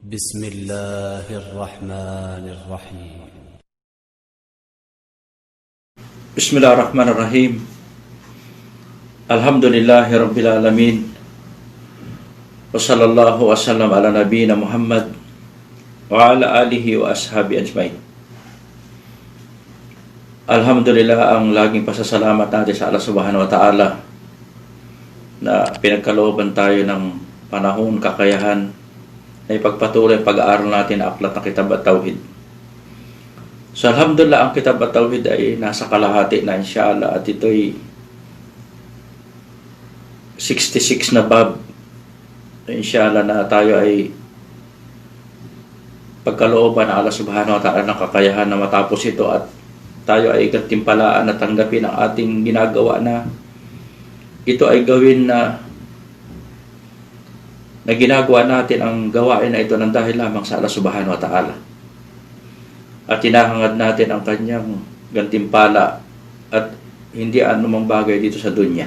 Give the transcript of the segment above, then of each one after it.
بسم الله الرحمن الرحيم. Bismillahirrahmanirrahim. Alhamdulillahi Rabbil Alamin. Wa sallallahu wa sallam ala nabiyina Muhammad wa ala alihi wa ashabi ajmain. Alhamdulillah, ang laging pasasalamat natin sa Allah Subhanahu wa Ta'ala na pinagkalooban tayo ng panahon, kakayahan na ipagpatuloy pag-aaral natin ang aklat ng Kitab at Tauhid. So alhamdulillah, ang Kitab at Tauhid ay nasa kalahati na inshallah, at ito'y 66 na bab. Inshallah na tayo ay pagkalooban ng Allah Subhanahu wa Ta'ala ng kakayahan na matapos ito, at tayo ay gantimpalaan na tanggapin ang ating ginagawa na ito ay gawin na ginagawa natin ang gawain na ito ng dahil lamang sa Allah Subhanahu wa Ta'ala. At hinahangad natin ang kanyang gantimpala at hindi anumang bagay dito sa dunya.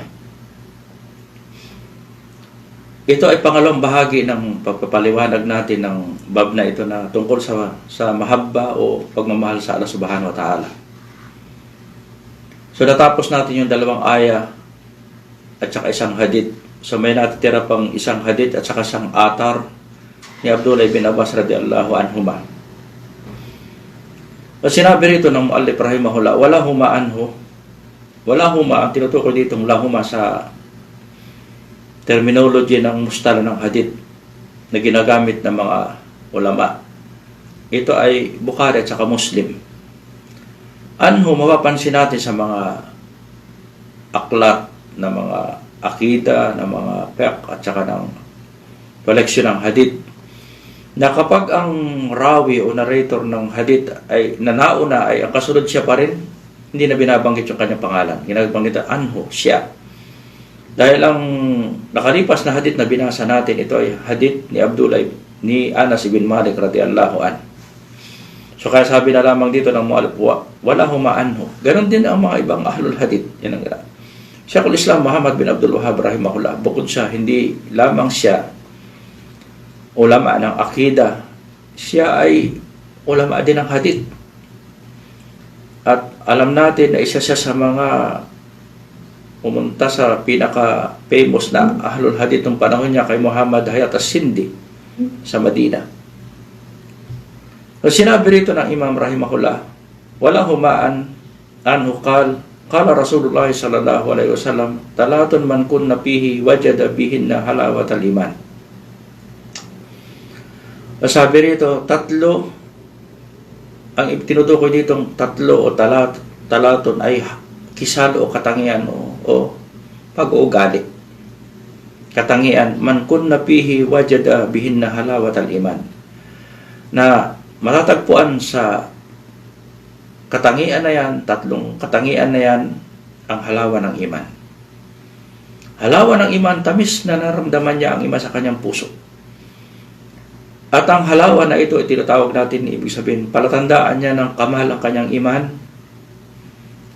Ito ay pangalawang bahagi ng pagpapaliwanag natin ng bab na ito na tungkol sa mahabba o pagmamahal sa Allah Subhanahu wa Ta'ala. So natapos natin yung dalawang aya at saka isang hadith. So may natitira pang isang hadith at saka isang atar ni Abdullah bin Abbas radhiyallahu anhuma. At sinabi rito ng muallif rahimahullah, wala huma anhu. Wala huma, ang tinutukoy dito lahuma sa terminology ng mustala ng hadith na ginagamit ng mga ulama. Ito ay Bukhari at saka Muslim. Anhu, mapapansin natin sa mga aklat na mga akida, ng mga fiqh at saka ng koleksyon ng hadith, na kapag ang rawi o narrator ng hadith ay nanauna ay ang kasunod siya pa rin, hindi na binabanggit yung kanyang pangalan. Ginabanggit anhu, siya. Dahil ang nakalipas na hadith na binasa natin, ito ay hadith ni Abdullah ni Anas bin Malik radhiyallahu an. So kaya sabi na lamang dito ng mu'allif, wala huma anhu. Ganon din ang mga ibang ahlul hadith. Yan ang Shaykhul Islam Muhammad bin Abdul Wahhab rahimahullah, bukod siya, hindi lamang siya ulama ng akida, siya ay ulama din ng hadith. At alam natin na isa siya sa mga pumunta sa pinaka-famous na ahlul hadith ng panahon niya kay Muhammad Hayat as-Sindi sa Madina. So, sinabi rito ng Imam rahimahullah, wala humaan anhu qala Rasulullah sallallahu alaihi wasallam, talatun man kunna fihi wajada bihinna halawatal iman. Sabi rito, tatlo, ang tinutukoy ditong tatlo o talatun ay kisalo o katangian o pag-uugali. Katangian, man kunna fihi wajada bihinna halawatal iman, na matatagpuan sa katangian na yan, tatlong katangian na yan, ang halawa ng iman. Halawa ng iman, tamis na naramdaman niya ang iman sa kanyang puso. At ang halawa na ito, tinatawag natin, ibig sabihin, palatandaan niya ng kamahal ang kanyang iman.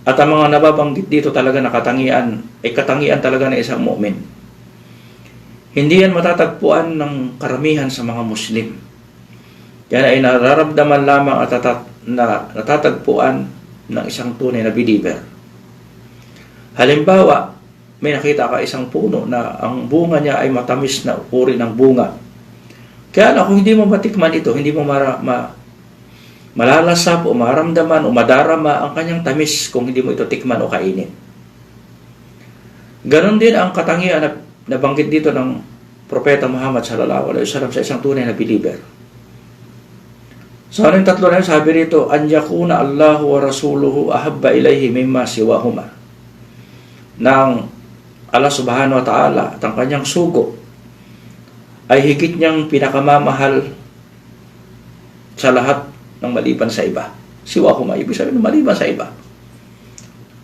At ang mga nababanggit dito talaga na katangian, ay katangian talaga ng isang mu'min. Hindi yan matatagpuan ng karamihan sa mga Muslim. Yan ay nararamdaman lamang at na natatagpuan ng isang tunay na believer. Halimbawa, may nakita ka isang puno na ang bunga niya ay matamis na uri ng bunga. Kaya kung hindi mo matikman ito, hindi mo malalasap o maramdaman o madarama ang kanyang tamis kung hindi mo ito tikman o kainin. Ganon din ang katangian na nabanggit dito ng Propeta Muhammad sallallahu alaihi wasallam sa isang tunay na believer. So ano yung tatlo na yun? Sabi rito, an yakuna Allahu wa rasuluhu ahabba ilayhi mimma siwahuma. Nang Allah Subhanahu wa Ta'ala at ang kanyang sugo ay higit niyang pinakamamahal sa lahat ng maliban sa iba. Siwahuma, ibig sabihin maliban sa iba.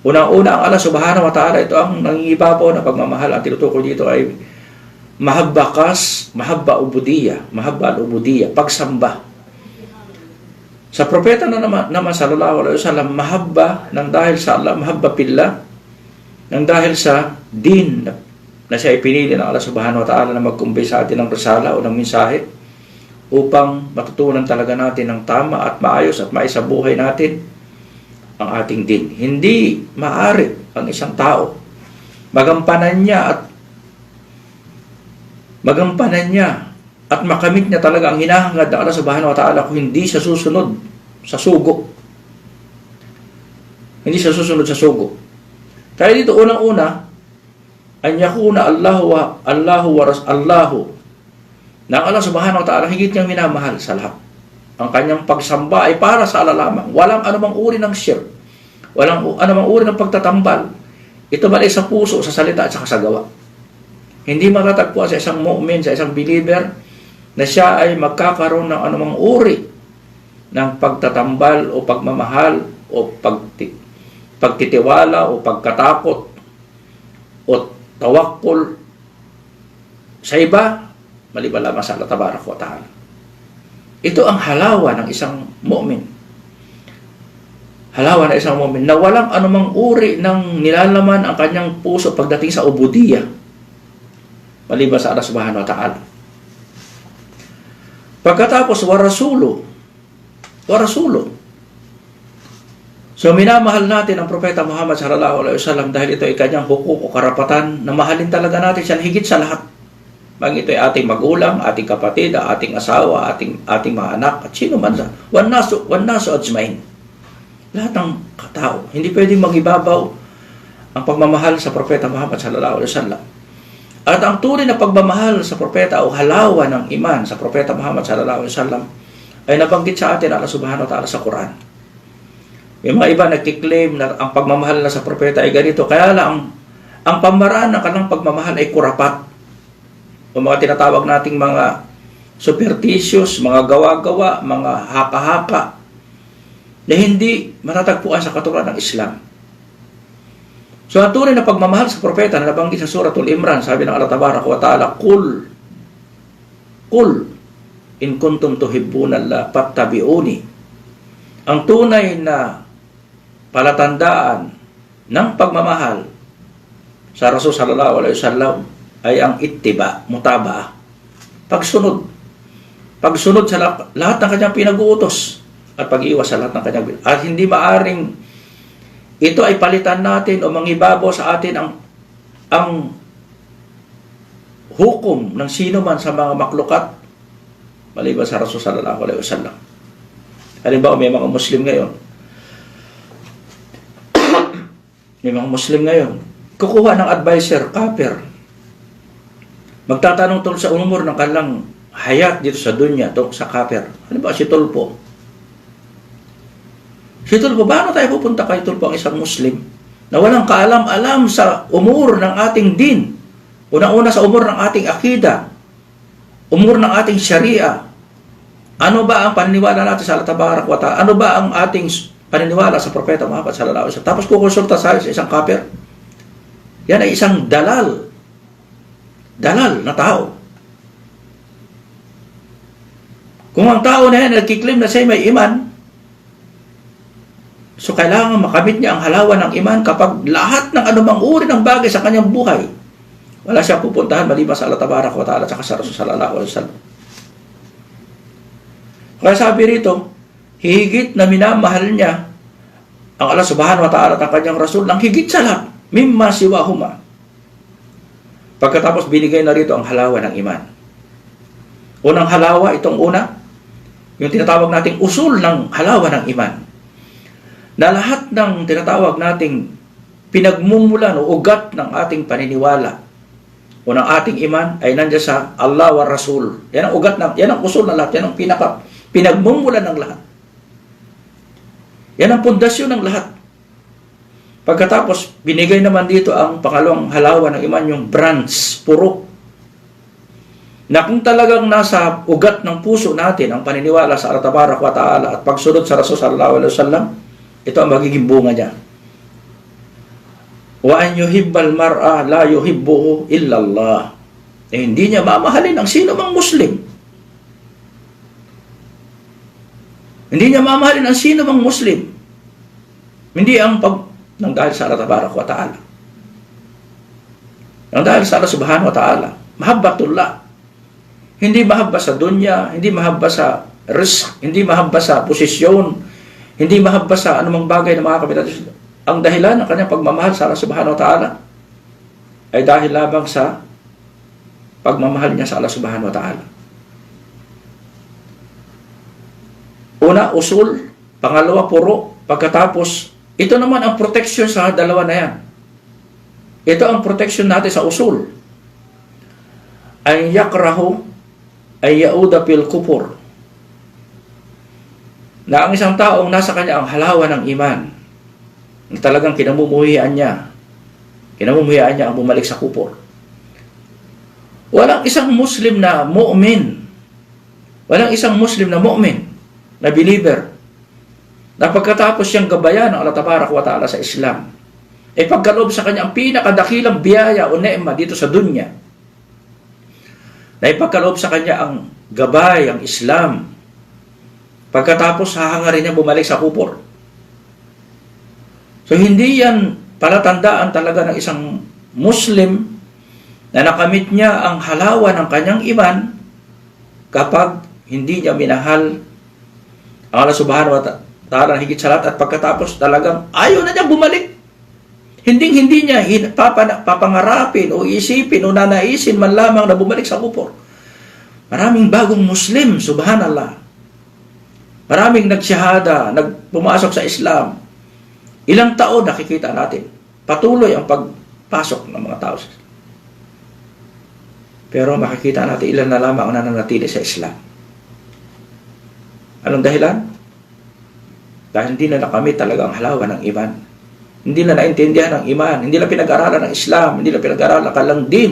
Unang-una, ang Allah Subhanahu wa Ta'ala, ito ang nangingibabaw na pagmamahal. Ang tinutukoy dito ay mahabba ubudiyya, pagsamba. Sa propeta na naman sallallahu alaihi wasallam, mahabba ng dahil sa Allah, mahabba pillah, ng dahil sa din na siya ipinili ng Allah Subhanahu wa Ta'ala na magkumbay sa atin ng risala o ng mensahe upang matutunan talaga natin ng tama at maayos at maisabuhay natin ang ating din. Hindi maaari ang isang tao magampanan niya at makamit niya talaga ang hinahangad ng Allah subhanahu wa ta'ala kung hindi siya susunod sa sugo. Hindi siya susunod sa sugo. Kaya dito unang-una, an yakuna Allahu na ang Allah subhanahu wa ta'ala higit niyang minamahal sa lahat. Ang kanyang pagsamba ay para sa Allah lamang. Walang anumang uri ng shirk. Walang anumang uri ng pagtatambal. Ito ba ay sa puso, sa salita at sa gawa. Hindi matatagpuan sa isang mu'min, sa isang believer, na siya ay magkakaroon ng anumang uri ng pagtatambal o pagmamahal o pagtitiwala o pagkatakot o tawakkul sa iba, maliban lamang sa Allah tabaraka wa ta'ala. Ito ang halawa ng isang mu'min. Halawa ng isang mu'min na walang anumang uri ng nilalaman ang kanyang puso pagdating sa ubudiyya, maliban sa Allah subhanahu wa ta'ala. Pagkatapos, warasulo. So, minamahal natin ang Propeta Muhammad sallallahu alaihi wasallam dahil ito ay kanyang hukuk o karapatan na mahalin talaga natin siya higit sa lahat. Bang ito ay ating magulang, ating kapatid, ating asawa, ating mga anak, at sino man sa wan nasu ajmain. Lahat ng katao. Hindi pwedeng magibabaw ang pagmamahal sa Propeta Muhammad sallallahu alaihi wasallam. At ang tunay na pagmamahal sa propeta o halawa ng iman sa Propeta Muhammad sallallahu alaihi wasallam ay nabanggit sa atin Allah subhanahu wa ta'ala sa Quran. May mga iba nagkiklaim na ang pagmamahal na sa propeta ay ganito, kaya lang ang pamaraan ng kanilang pagmamahal ay kurapat. O mga tinatawag nating mga superstitious, mga gawa-gawa, mga haka-haka na hindi matatagpuan sa katuruan ng Islam. So, ang tunay na pagmamahal sa propeta na nabanggit sa Suratul Imran, sabi ng Allah tabaraka wa ta'ala, Qul in kuntum tuhibbuna Allah fattabi'uni. Ang tunay na palatandaan ng pagmamahal sa Rasul sallallahu alaihi wasallam ay ang ittiba, mutaba, pagsunod sa lahat ng kanyang pinag-uutos at pag-iwas sa lahat ng kanyang at hindi maaring ito ay palitan natin o mangibabaw sa atin ang hukom ng sino man sa mga maklukat maliban sa Rasul sallallahu alaihi wasallam. Halimbawa, may mga Muslim ngayon, kukuha ng advisor, kafir. Magtatanong tungkol sa umur ng kanilang hayat dito sa dunya, sa kafir. Halimbawa, si Tulpo. Paano tayo pupunta kay Tulpo, ang isang Muslim na walang kaalam-alam sa umur ng ating din? Unang-una sa umur ng ating akida, umur ng ating sharia. Ano ba ang paniniwala natin sa Allah tabaraka wa ta'ala? Ano ba ang ating paniniwala sa Propeta Muhammad sallallahu alaihi wasallam? Tapos kukonsulta sa isang kafir. Yan ay isang dalal na tao. Kung ang tao na yan nagkiklaim na siya may iman, so kailangan makamit niya ang halawa ng iman kapag lahat ng anumang uri ng bagay sa kanyang buhay, wala siyang pupuntahan maliban sa Allah tabaraka wa ta'ala at sa Rasul sallallahu alaihi wasallam. Kaya sabi rito, higit na minamahal niya ang Allah subhanahu wa ta'ala at ang kanyang Rasul ng higit sa lahat, mimma siwahuma. Pagkatapos binigay na rito ang halawa ng iman. Unang halawa, itong una, yung tinatawag nating usul ng halawa ng iman. Na lahat ng tinatawag nating pinagmumulan o ugat ng ating paniniwala o ng ating iman ay nandiyan sa Allah wa Rasul. Yan ang ugat yan ang usul ng lahat, yan ang pinagmumulan ng lahat. Yan ang pundasyon ng lahat. Pagkatapos, binigay naman dito ang pangalawang halawa ng iman, yung branch, puro. Na kung talagang nasa ugat ng puso natin ang paniniwala sa Allah tabaraka wa ta'ala at pagsunod sa Rasul sallallahu alaihi wasallam, ito ang magiging bunga niya. Wa an yuhibbal mar'a la yuhibbuhu illa Allah. Hindi niya mamahalin ang sino mang Muslim. Hindi niya mamahalin ang sino mang Muslim. Hindi ang nang dahil sa Allah tabaraka wa ta'ala. Nang dahil sa Allah subhanahu wa ta'ala. Mahabbatullah. Hindi mahabba sa dunya, hindi mahabba sa risk, hindi mahabba sa posisyon, hindi mahabba sa anumang bagay na mga kapatid. Ang dahilan ng kanyang pagmamahal sa Allah subhanahu wa ta'ala ay dahil lamang sa pagmamahal niya sa Allah subhanahu wa ta'ala. Una, usul. Pangalawa, puro. Pagkatapos, ito naman ang protection sa dalawa na yan. Ito ang protection natin sa usul. Ay yakrahu ay yauda pil kupur. Na ang isang taong nasa kanya ang halawa ng iman, na talagang kinamumuhian niya ang bumalik sa kupur. Walang isang Muslim na mu'min, na believer, na pagkatapos siyang gabayan ng Allah Tabarak wa Ta'ala sa Islam, ay pagkaloob sa kanya ang pinakadakilang biyaya o neema dito sa dunya, na ipagkaloob sa kanya ang gabay, ang Islam, pagkatapos hahangarin niya bumalik sa kupor. So hindi yan palatandaan talaga ng isang Muslim na nakamit niya ang halawa ng kanyang iman kapag hindi niya minahal ang Allah subhanahu wa ta'ala higit sa lahat, at pagkatapos talagang ayaw na niya bumalik. Hindi niya papangarapin o isipin o nanaisin man lamang na bumalik sa kupor. Maraming bagong Muslim, subhanallah. Maraming nagsyahada, pumasok sa Islam. Ilang taon nakikita natin, patuloy ang pagpasok ng mga tao. Pero makikita natin ilan na lamang ang nananatili sa Islam. Anong dahilan? Dahil hindi na nakamit talaga ang halawa ng iman. Hindi na naintindihan ang iman. Hindi na pinag-aralan ng Islam. Hindi na pinag-aralan ng kalang din.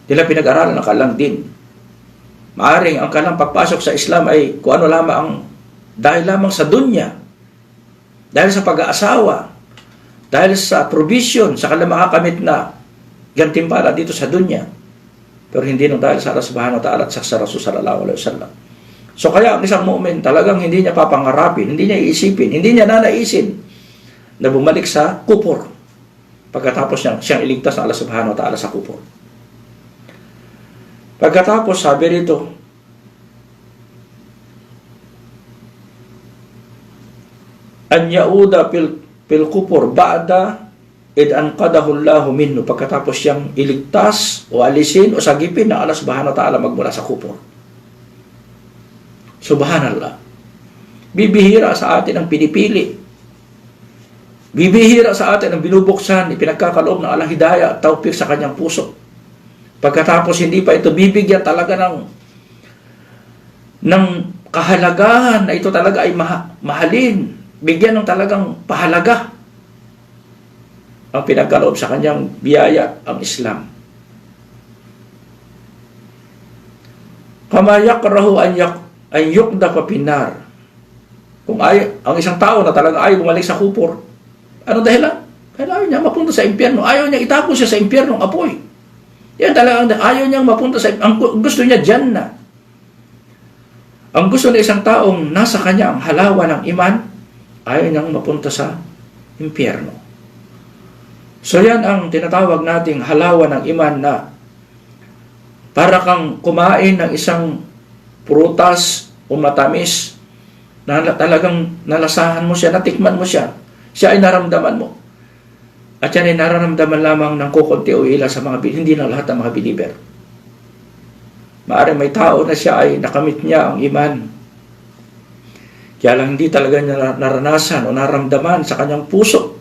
Hindi na pinag-aralan ng kalang din. Maaring ang kalang pagpasok sa Islam ay kung ano lamang ang dahil lamang sa dunya, dahil sa pag-aasawa, dahil sa provision, sa kanilang makakamit na gantimpala dito sa dunya. Pero hindi nung dahil sa Allah subhanahu wa ta'ala at sa Rasul sallallahu alaihi wasallam. So kaya ang isang mu'min talagang hindi niya papangarapin, hindi niya iisipin, hindi niya nanaisin na bumalik sa kupor pagkatapos siyang iligtas ng Allah subhanahu wa ta'ala sa kupor. Pagkatapos sabi rito, an yauda pil kupor ba'da id anqadahu Allahu minhu, pagkatapos siyang iligtas o alisin o sagipin ng Allah subhanahu wa ta'ala magmula sa kupor. Subhanallah. Bibihira sa atin ang pinipili. Bibihira sa atin ang binubuksan, ipinagkakaloob ng Allah hidayah at tawfik sa kanyang puso. Pagkatapos hindi pa ito bibigyan talaga ng kahalagahan na ito talaga ay mahalin. Bigyan ng talagang pahalaga ang pinagkaloob sa kanyang biyaya, ang Islam. Kama yakrahu an yukda pa pinar. Kung ang isang tao na talagang ayaw bumalik sa kupor, ano dahilan? Ayaw niya mapunta sa impyerno. Ayaw niya itapon siya sa impyernong apoy. Yan talagang ayaw niyang mapunta sa ang gusto niya dyan na. Ang gusto ng isang taong nasa kanya ang halawa ng iman, ayaw niyang mapunta sa impyerno. So yan ang tinatawag nating halawa ng iman, na para kang kumain ng isang prutas o matamis na talagang nalasahan mo siya, natikman mo siya, siya ay naramdaman mo. At yan ay nararamdaman lamang ng kukunti o ilan sa mga, hindi na lahat ng mga believer. Maaaring may tao na siya ay nakamit niya ang iman, kaya lang hindi talaga niya naranasan o naramdaman sa kanyang puso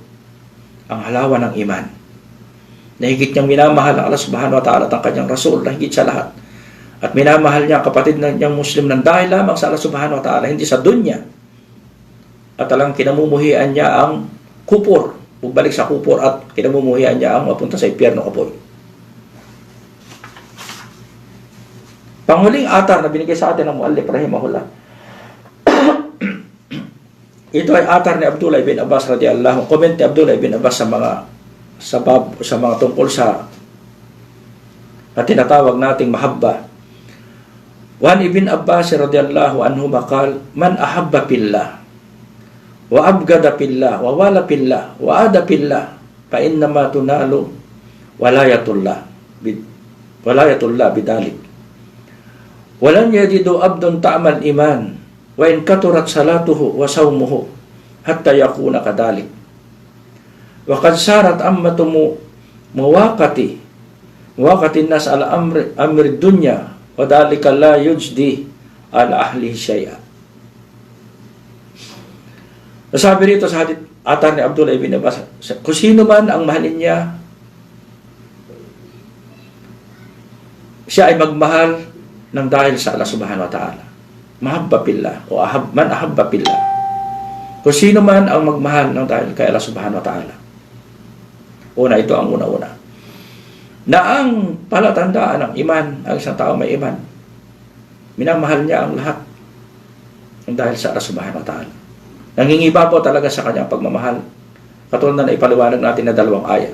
ang halawa ng iman. Na higit niyang minamahal ang Allah subhanahu wa ta'ala at ang kanyang Rasul na higit sa lahat. At minamahal niya ang kapatid na niyang Muslim ng dahil lamang sa Allah subhanahu wa ta'ala, hindi sa dunya. At talagang kinamumuhian niya ang kupor, balik sa kupor, at kinamumuhian niya ang mapunta sa impyerno apoy. Panghuling atar na binigay sa atin ng muallif rahimahullah. Ito ay atar ni Abdullah ibn Abbas radhiyallahu anhu. Comment ni Abdullah ibn Abbas sa mga tungkol sa at tinatawag nating mahabba. Wan ibn Abbas radhiyallahu anhu maqal, man ahabba fillah wa abgada fillah wa wala fillah wa ada fillah fa innama tunalu walayatullah wala yatulla bidalik. Walan yajidu abdun ta'mal iman wa in katurat salatuhu wa sawmuhu hatta yakuna kadalik. Wa qad sarat ammatumu muwaqati nas ala amri dunya wa dalika la yujdi ala ahli syai'a. Nasabi rito sa hadith atar ni Abdullah ibn Abbas, kung sino man ang mahalin niya, siya ay magmahal ng dahil sa Allah subhanahu wa ta'ala. Mahabba pillah o man ahabba pillah. Kung sino man ang magmahal ng dahil kay Allah subhanahu wa ta'ala. Una, ito ang una-una. Na ang palatandaan ng iman, ang isang tao may iman, minamahal niya ang lahat ng dahil sa Allah subhanahu wa ta'ala. Nangingiba po talaga sa kanyang pagmamahal. Katulad na ipaliwanag natin na dalawang ayat.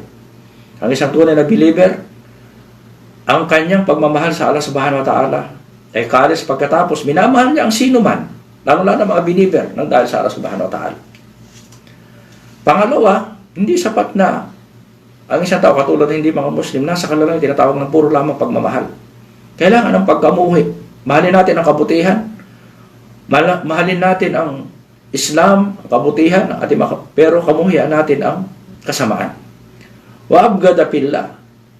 Ang isang tunay na believer, ang kanyang pagmamahal sa Allah subhanahu wa ta'ala ay kalis pagkatapos minamahal niya ang sino man, lalo-lalo na mga believer ng dahil sa Allah subhanahu wa ta'ala. Pangalawa, hindi sapat na ang isang tao katulad hindi mga Muslim, nasa kanilang tinatawag ng puro lamang pagmamahal. Kailangan ng pagkamuhi. Mahalin natin ang kabutihan. Mahalin natin ang Islam, ang kabutihan, pero kamuhian natin ang kasamaan. Wa abgada pillah,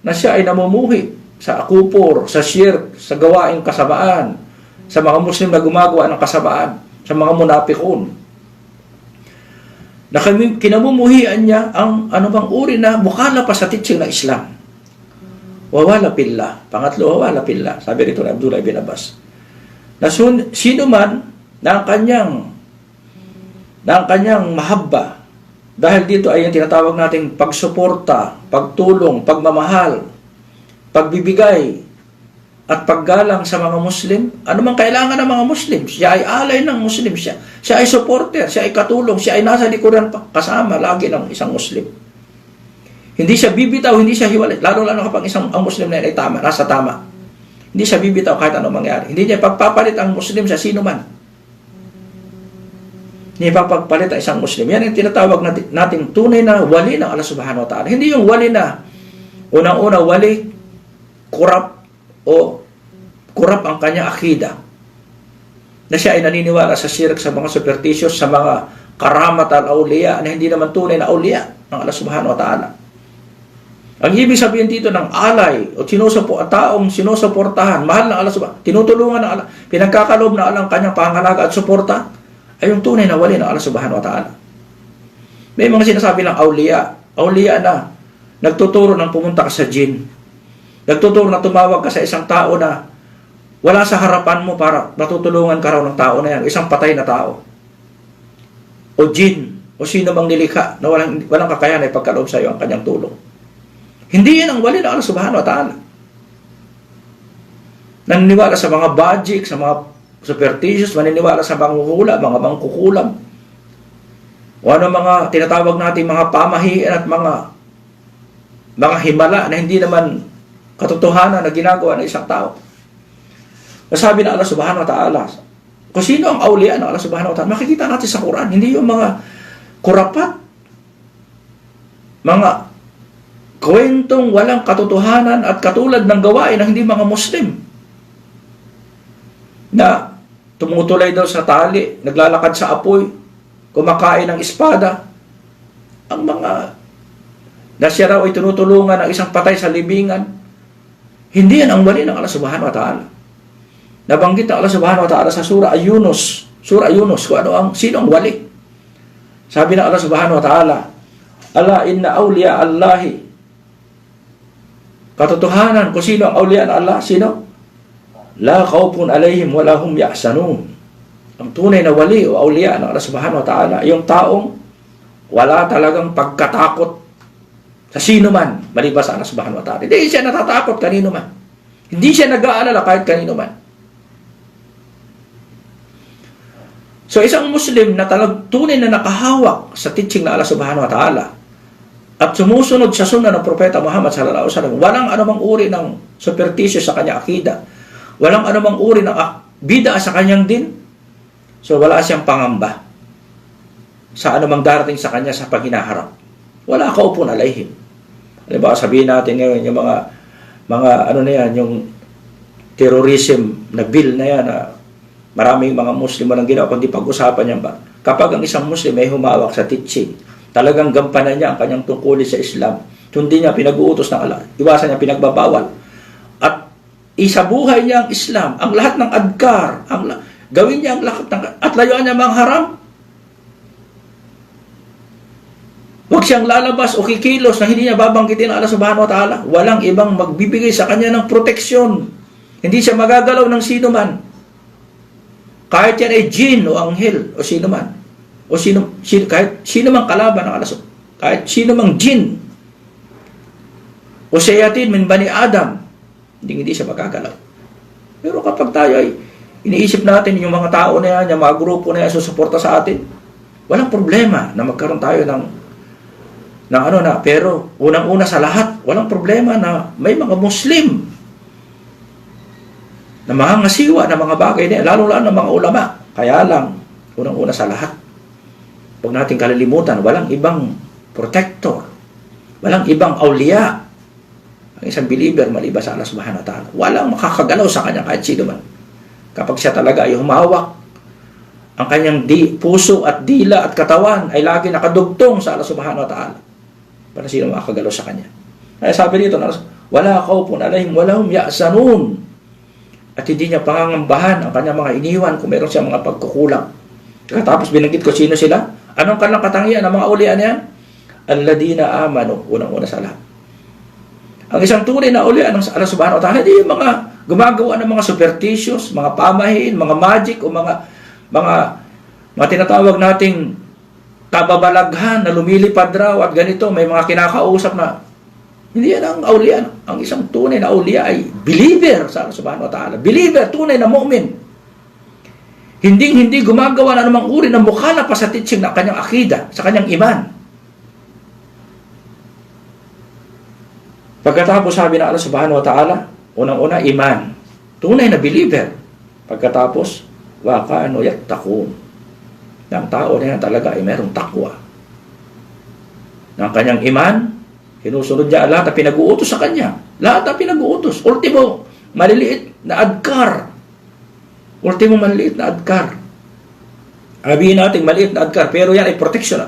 na siya ay namumuhi sa akupor, sa shirk, sa gawaing kasamaan, sa mga Muslim na gumagawa ng kasamaan, sa mga munapikun. Na kinamumuhian niya ang anumang uri na mukhala pa sa teaching ng Islam. Wawala pillah. Pangatlo, wawala pillah. Sabi rito ni Abdullah ibn Abbas. Na sino man na ang kanyang mahabba, dahil dito ay yung tinatawag nating pagsuporta, pagtulong, pagmamahal, pagbibigay, at paggalang sa mga Muslim, anumang kailangan ng mga Muslim, siya ay alay ng Muslim, siya ay supporter, siya ay katulong, siya ay nasa likuran kasama lagi ng isang Muslim. Hindi siya bibitaw, hindi siya hiwalay, lalo-lalo kapag ang Muslim na yun ay tama, nasa tama. Hindi siya bibitaw kahit anong mangyari. Hindi niya pagpapalit ang Muslim sa sino man. Hindi pagpapalit ang isang Muslim. Yan ang tinatawag nating tunay na wali ng Allah subhanahu wa ta'ala. Hindi yung wali na unang-una wali, kurap ang kanyang akida. Na siya ay naniniwala sa shirk, sa mga superstitious, sa mga karamat al-awliya na hindi naman tunay na awliya ng Allah subhanahu wa ta'ala. Ang ibig sabihin dito ng alay o taong sinusuportahan, mahal ng Allah subhanahu, tinutulungan ng Allah, pinagkakaloob ng Allah ang kanyang pangalaga at suporta, ay yung tunay na wali ng Allah subhanahu wa ta'ala. May mga sinasabi ng awliya na nagtuturo ng pumunta ka sa jinn, nagtuturo na tumawag ka sa isang tao na wala sa harapan mo para matutulungan ka raw ng tao na yan, isang patay na tao, o jinn, o sino bang nilikha na walang kakayahan ay pagkaloob sa iyo ang kanyang tulong. Hindi yan ang wali ng Allah subhanahu wa ta'ala. Naniniwala sa mga magic, sa mga superstitious, maniniwala sa mga mangkukulam, o ano mga tinatawag natin mga pamahiin at mga himala na hindi naman katotohanan na ginagawa ng isang tao. Nasabi na Allah subhanahu wa ta'ala, kung sino ang awliya ng Allah subhanahu wa ta'ala, makikita natin sa Quran, hindi yung mga kurapat, mga kwentong walang katotohanan at katulad ng gawain ng hindi mga Muslim na tumutulay daw sa tali, naglalakad sa apoy, kumakain ng espada, ang mga na siya raw ay tinutulungan ng isang patay sa libingan. Hindi yan ang wali ng Allah subhanahu wa ta'ala. Nabanggit ng Allah subhanahu wa ta'ala sa Surah Yunus, kung sino ang wali. Sabi ng Allah subhanahu wa ta'ala, Ala inna awliya Allahi, katotohanan kung sino ang awliya ng Allah, sino? La khawfun alayhim wala hum yahzanun. Ang tunay na wali o awliya ng Allah subhanahu wa ta'ala, yung taong wala talagang pagkatakot sa sino man, maliban sa Allah subhanahu wa ta'ala. Hindi siya natatakot kanino man. Hindi siya nag-aalala kahit kanino man. So isang Muslim na tunay na nakahawak sa teaching ng Allah subhanahu wa ta'ala at sumusunod sa sunnah ng Propeta Muhammad sallallahu alaihi wasallam, walang anumang uri ng superstitious sa kanyang akida, walang anumang uri ng bid'a sa kanyang din, so wala siyang pangamba sa anumang darating sa kanya sa paghinaharap. Wala kaupon alayhim. Halimbawa, sabihin natin ngayon yung mga mga ano na yan, yung terrorism na bill na yan, na maraming mga Muslim walang ginawa, kundi pag-usapan yan ba? Kapag ang isang Muslim ay humawak sa teaching, talagang gampanan niya ang kanyang tungkulin sa Islam, hindi niya pinag-uutos ng Allah, iwasan niya pinagbabawal, at isabuhay niya ang Islam, ang lahat ng adkar, gawin niya ang lahat ng, at layuan niya mga haram. Huwag siyang lalabas o kikilos na hindi niya babanggitin ang Allah subhanahu wa ta'ala. Walang ibang magbibigay sa kanya ng proteksyon. Hindi siya magagalaw ng sino man. Kahit yan ay jinn o anghel o sino man. O kahit sino mang kalaban ng Allah. Kahit sino mang jinn. O shayatin min bani Adam. Hindi siya magagalaw. Pero kapag tayo ay iniisip natin yung mga tao na yan, yung mga grupo na yan susuporta sa atin, walang problema na magkaroon tayo ng pero unang-una sa lahat, walang problema na may mga Muslim na mga ngasiwa na mga bagay na, lalo-lalo ng mga ulama. Kaya lang, unang-una sa lahat, huwag natin kalilimutan, walang ibang protector, walang ibang awliya ang isang believer maliban sa Allah subhanahu wa ta'ala. Walang makakagalaw sa kanya kahit sino man. Kapag siya talaga ay humawak, ang kanyang puso at dila at katawan ay lagi nakadugtong sa Allah subhanahu wa ta'ala. Para sino makakagalaw sa kanya. Kaya sabi dito, wala khawfun alaihim wala hum yahzanun. At hindi niya pangangambahan ang kanyang mga iniwan kung meron siyang mga pagkukulang. Tapos binanggit ko sino sila. Anong kanilang katangian ng mga ulian yan? Alladina amanu, unang-una sa lahat. Ang isang tunay na ulian ng Allah subhanahu wa ta'ala, hindi yung mga gumagawa ng mga superstitious, mga pamahiin, mga magic, o mga tinatawag nating kababalaghan na lumilipad raw at ganito, may mga kinakausap na hindi yan ang auliya. Ang isang tunay na auliya ay believer sa Allah subhanahu wa ta'ala. Believer, tunay na mu'min. Hindi gumagawa na namang uri ng mukhalaf pa sa teaching ng kanyang akida, sa kanyang iman. Pagkatapos sabi ng Allah subhanahu wa ta'ala, unang-una iman. Tunay na believer. Pagkatapos, wa kanu yattaqun. Ng tao na yan talaga ay merong takwa. Ng kanyang iman, sinusunod niya lahat na pinag-uutos sa kanya. Lahat na pinag-uutos. Ultimo, maliliit na adkar. Ultimo, maliliit na adkar. Sabihin natin, maliit na adkar, pero yan ay protection.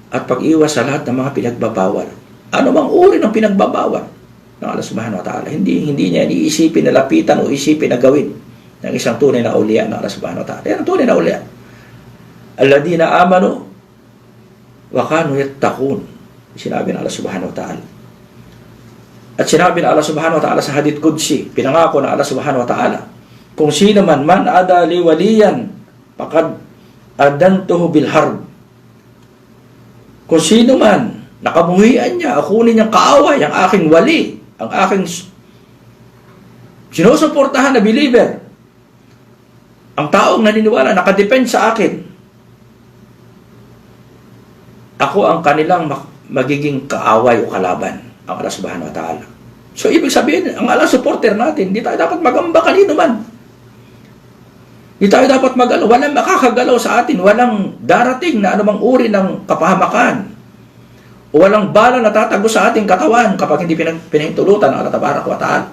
At pag-iwas sa lahat ng mga pinagbabawal. Ano mang uri ng pinagbabawal ng Allah subhanahu wa ta'ala. Hindi niya iniisipin na lapitan o isipin na gawin ng isang tunay na uliya ng Allah subhanahu wa ta'ala. Yan ang tunay na uliya. Alladina amanu wa kanu yattaqun. Sinabi ng Allah subhanahu wa ta'ala. At sinabi ng Allah subhanahu wa ta'ala sa hadith qudsi, pinangako ng Allah subhanahu wa ta'ala, kung sino man ada li waliyan faqad adantuhu bil harb. Kung sino man nakabuhian niya, akunin niyang kaaway ang aking wali, ang aking sinusuportahan na believer, ang taong naniniwala, nakadepend sa akin, ako ang kanilang magiging kaaway o kalaban, ang Allah subhanahu wa ta'ala. So, ibig sabihin, ang Allah supporter natin, hindi tayo dapat magamba kanino man. Hindi tayo dapat walang makakagalaw sa atin, walang darating na anumang uri ng kapahamakan, o walang bala na tatago sa ating katawan kapag hindi pinahintulutan ng Allah tabaraka wa ta'ala.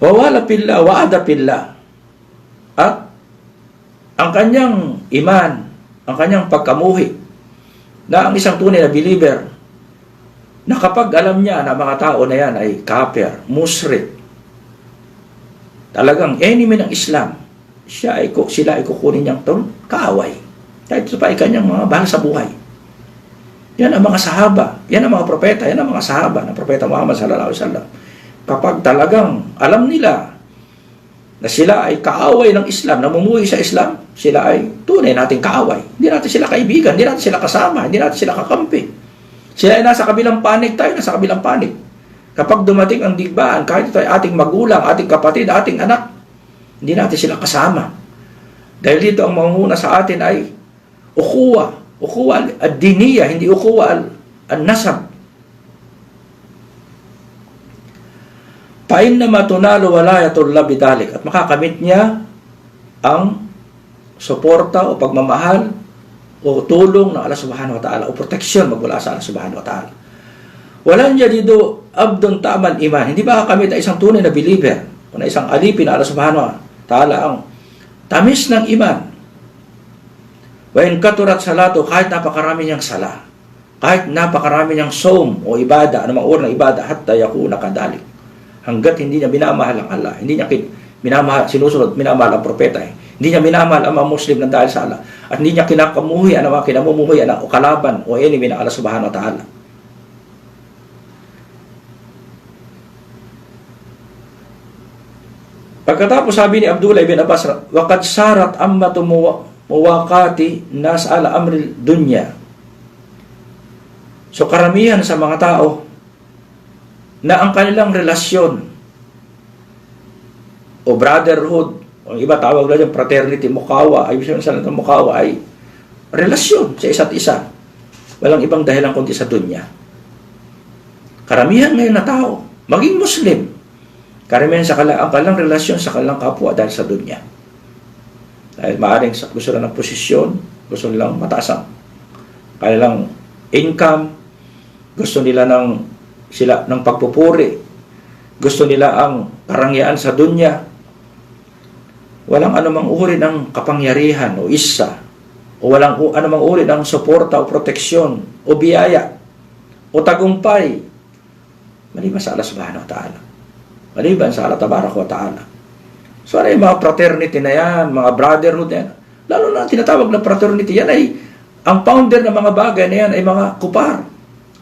Wawala pillah, wa'ada pillah. At ang kanyang iman, ang kanyang pagkamuhi, na ang isang tunay na believer, na kapag alam niya na mga tao na yan ay kafir, musyrik, talagang enemy ng Islam, sila ay kukunin niyang kaaway. Kahit ito pa ay kanyang mga bahal sa buhay. Yan ang mga sahaba, yan ang mga propeta, yan ang mga sahaba ng Propeta Muhammad sallallahu alaihi wasallam. Kapag talagang alam nila na sila ay kaaway ng Islam, namumuhay sa Islam, sila ay tunay nating kaaway. Hindi natin sila kaibigan, hindi natin sila kasama, hindi natin sila kakampi. Sila ay nasa kabilang panig, tayo nasa kabilang panig. Kapag dumating ang digmaan, kahit ito ay ating magulang, ating kapatid, ating anak, hindi natin sila kasama. Dahil dito ang mangunguna sa atin ay ukhuwa ad-diniya, hindi ukhuwa an-nasab. Pain na matunalo walayatullah bidalik, at makakamit niya ang suporta o pagmamahal o tulong ng Allah subhanahu wa ta'ala o proteksyon magmula sa Allah subhanahu wa ta'ala. Walan yadidu abdun ta'amal iman. Hindi ba kami na isang tunay na believer o na isang alipin na Allah subhanahu wa ta'ala ang tamis ng iman. Wa in katurat salatu, kahit napakarami niyang sala, kahit napakarami niyang som o ibada, anumang uri ng ibada, hatta yakuna kadalik. Hanggat hindi niya minamahal ang Allah, hindi niya minamahal, sinusunod, minamahal ang propeta, hindi niya minamahal ang mga Muslim ng dahil sa Allah, at hindi niya kinakamuhi ang mga kinamumuhi o kalaban o enemy ng Allah subhanahu wa ta'ala. Pagkatapos sabi ni Abdullah ibn Abbas, waqad sarat ammatu muwaqati nas ala amril dunya. So karamihan sa mga tao na ang kanilang relasyon o brotherhood, o iba tawag na dyan fraternity, mukawa, ay ibig sabihin ng mukawa ay relasyon sa isa't isa. Walang ibang dahilan kundi sa dunya. Karamihan ngayon na tao, maging Muslim, karamihan sa ang kanilang relasyon sa kanilang kapwa dahil sa dunya. Dahil maaaring gusto nila ng posisyon, gusto nilang mataas ang kanilang income, gusto nila ng pagpupuri, gusto nila ang karangyaan sa dunya. Walang anumang uri ng kapangyarihan o isa, o walang anumang uri ng suporta o proteksyon o biyaya o tagumpay maliban sa Allah subhanahu wa ta'ala, maliban sa Allah tabaraka wa ta'ala. So ano yung mga fraternity na yan, mga brotherhood na yan, lalo na tinatawag na fraternity, yan ay ang founder ng mga bagay na yan ay mga kupar.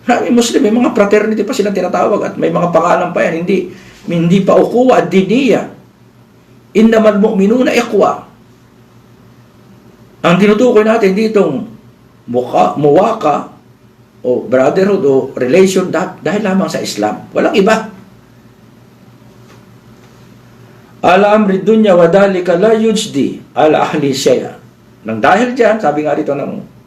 May Muslim, may mga fraternity pa silang tinatawag at may mga pangalan pa yan, hindi pa ukuwa at diniya. Innamal mu'minuna ikhwa. Ang tinutukoy natin ditong muwaka o brotherhood o relation dahil lamang sa Islam. Walang iba. Ala amri dunya wa dalika la yujdi ala ahli shay'a. Nang dahil diyan, sabi nga dito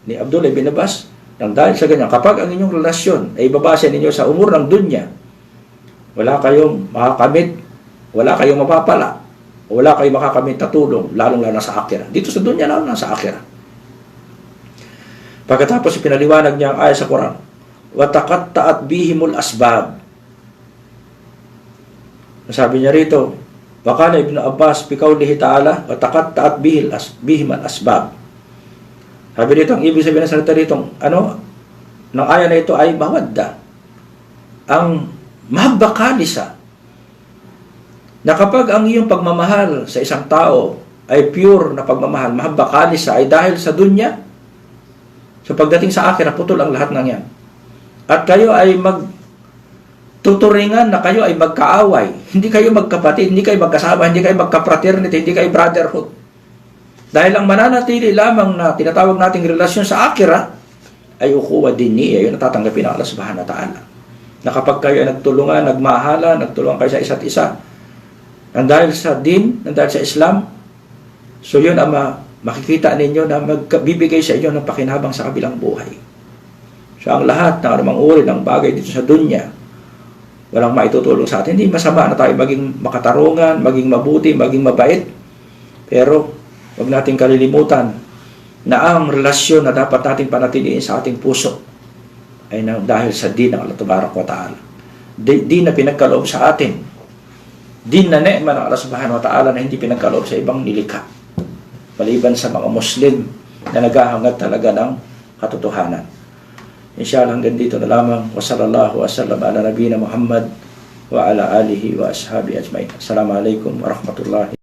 ni Abdullah bin Abbas, nang dahil sa ganyan, kapag ang inyong relasyon ay babase ninyo sa umur ng dunya, wala kayong makakamit, wala kayong mapapala, wala kayong makakamit na tulong, lalong-lalo sa akhirah. Dito sa dunya, lalo na sa akhirah. Pagkatapos ipinaliwanag niya ang ayat sa Quran, وَتَقَطَّعَتْ بِهِمُ الْأَسْبَابِ. Sabi niya rito, وَقَالَ Ibn Abbas بِقَوْلِهِ تَعَالَى وَتَقَطَّعَتْ بِهِمَ الْأَسْبَابِ. Sabi dito, ang ibig sabihin ng salita dito, ng ayat na ito ay mawadda. Ang mahabbakalisa. Na kapag ang iyong pagmamahal sa isang tao ay pure na pagmamahal, mahabbakalisa, ay dahil sa dunya, so pagdating sa akhirah, putol ang lahat ng yan. At kayo ay magtuturingan na kayo ay magkaaway. Hindi kayo magkapatid, hindi kayo magkasama, hindi kayo magkapraternity, hindi kayo brotherhood. Dahil ang mananatili lamang na tinatawag nating relasyon sa akhirah ay ukuwa diniya, yun natatanggapin ng Allah subhanahu wa ta'ala. Na kapag kayo ay nagtulungan, nagmahala, nagtulungan kayo sa isa't isa, nang dahil sa din, nang dahil sa Islam, so yun ang makikita ninyo na magbibigay sa inyo ng pakinabang sa kabilang buhay. So ang lahat ng anumang uri ng bagay dito sa dunya, walang maitutulong sa atin. Hindi masama na tayo maging makatarungan, maging mabuti, maging mabait, pero huwag nating kalilimutan na ang relasyon na dapat natin panatiliin sa ating puso ay dahil sa din ng Allah tabaraka wa ta'ala. Din na pinagkaloob sa atin. Din na ne'ma ng Allah subhanahu wa ta'ala na hindi pinagkaloob sa ibang nilikha. Maliban sa mga Muslim na naghahangad talaga ng katotohanan. Inshallah hanggang dito na lamang. Wa sallallahu wa sallam ala nabiyina Muhammad wa ala alihi wa ashabi ajmain. Assalamualaikum warahmatullahi